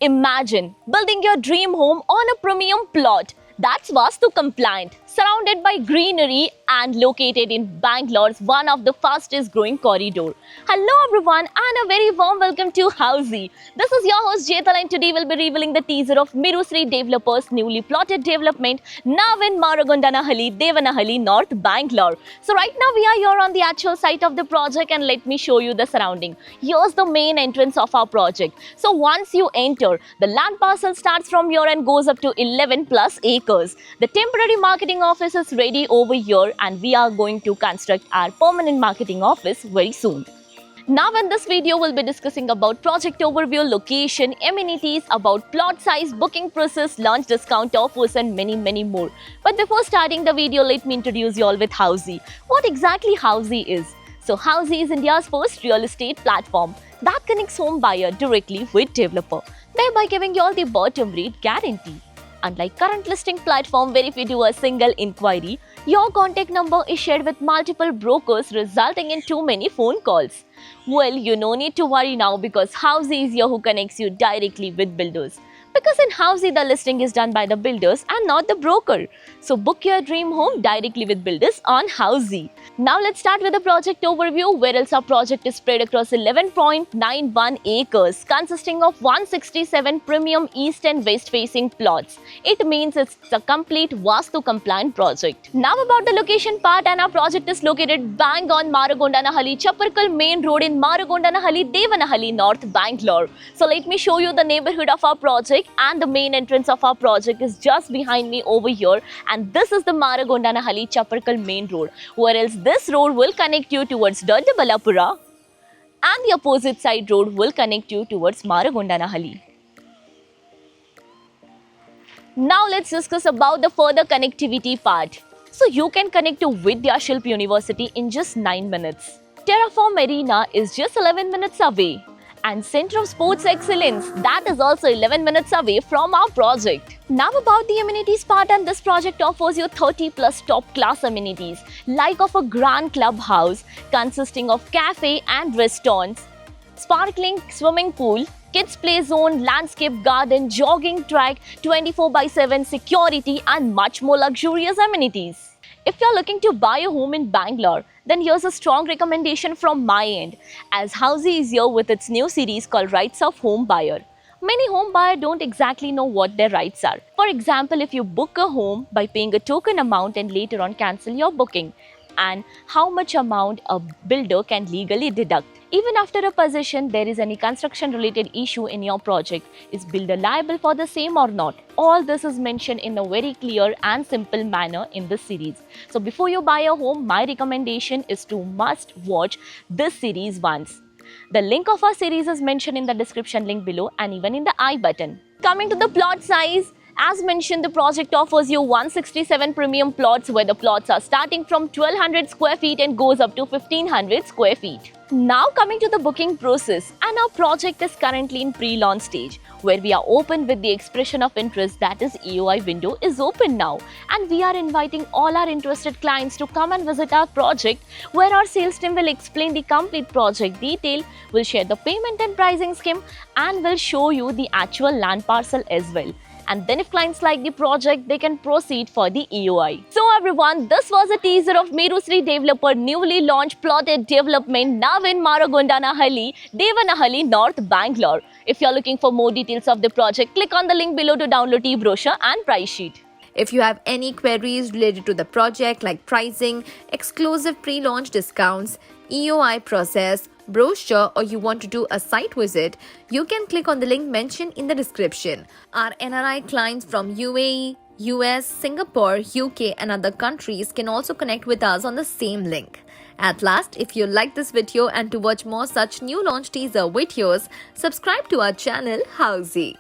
Imagine building your dream home on a premium plot that's Vastu compliant, surrounded by greenery and located in Bangalore's one of the fastest growing corridor. Hello everyone and a very warm welcome to Housey. This is your host Jetala and today we'll be revealing the teaser of Mirusri Developers' newly plotted development now in Maragondanahalli, Devanahalli, North Bangalore. So right now we are here on the actual site of the project and let me show you the surrounding. Here's the main entrance of our project. So once you enter, the land parcel starts from here and goes up to 11 plus acres. The temporary marketing office is ready over here and we are going to construct our permanent marketing office very soon. Now in this video, we'll be discussing about project overview, location, amenities, about plot size, booking process, launch discount offers and many more. But before starting the video, let me introduce you all with Housey. What exactly Housey is? So Housey is India's first real estate platform that connects home buyer directly with developer, thereby giving you all the bottom rate guarantee. Unlike current listing platform where if you do a single inquiry, your contact number is shared with multiple brokers resulting in too many phone calls. Well, you no need to worry now because Housey is here who connects you directly with builders. Because in Housey, the listing is done by the builders and not the broker. So book your dream home directly with builders on Housey. Now let's start with the project overview, where else our project is spread across 11.91 acres, consisting of 167 premium east and west facing plots. It means it's a complete Vastu compliant project. Now about the location part, and our project is located bang on Maragondanahalli Chapparkal main road in Maragondanahalli, Devanahalli, North Bangalore. So let me show you the neighborhood of our project, and the main entrance of our project is just behind me over here, and this is the Maragondanahalli Chapparkal main road, where else this road will connect you towards Doddaballapura and the opposite side road will connect you towards Maragondanahalli. Now let's discuss about the further connectivity part. So you can connect to Vidya Shilp University in just 9 minutes. Terraform Arena is just 11 minutes away. And Center of Sports Excellence, that is also 11 minutes away from our project. Now about the amenities part, and this project offers you 30 plus top class amenities like of a grand clubhouse consisting of cafe and restaurants, sparkling swimming pool, kids play zone, landscape garden, jogging track, 24/7 security and much more luxurious amenities. If you're looking to buy a home in Bangalore, then here's a strong recommendation from my end, as Housey is here with its new series called Rights of Home Buyer. Many home buyers don't exactly know what their rights are. For example, if you book a home by paying a token amount and later on cancel your booking, and how much amount a builder can legally deduct. Even after a possession, there is any construction related issue in your project. Is builder liable for the same or not? All this is mentioned in a very clear and simple manner in this series. So before you buy a home, my recommendation is to must watch this series once. The link of our series is mentioned in the description link below and even in the I button. Coming to the plot size, as mentioned, the project offers you 167 premium plots where the plots are starting from 1200 square feet and goes up to 1500 square feet. Now coming to the booking process, and our project is currently in pre-launch stage where we are open with the expression of interest, that is EOI window is open now, and we are inviting all our interested clients to come and visit our project where our sales team will explain the complete project detail, will share the payment and pricing scheme and will show you the actual land parcel as well. And then if clients like the project, they can proceed for the EOI. So everyone, this was a teaser of Mirusri Developer newly launched plotted development now in Maragondanahalli, Devanahalli, North Bangalore. If you're looking for more details of the project, click on the link below to download e-brochure and price sheet. If you have any queries related to the project like pricing, exclusive pre-launch discounts, EOI process, brochure, or you want to do a site visit, you can click on the link mentioned in the description. Our NRI clients from UAE, US, Singapore, UK and other countries can also connect with us on the same link. At last, if you like this video and to watch more such new launch teaser videos, subscribe to our channel Housey.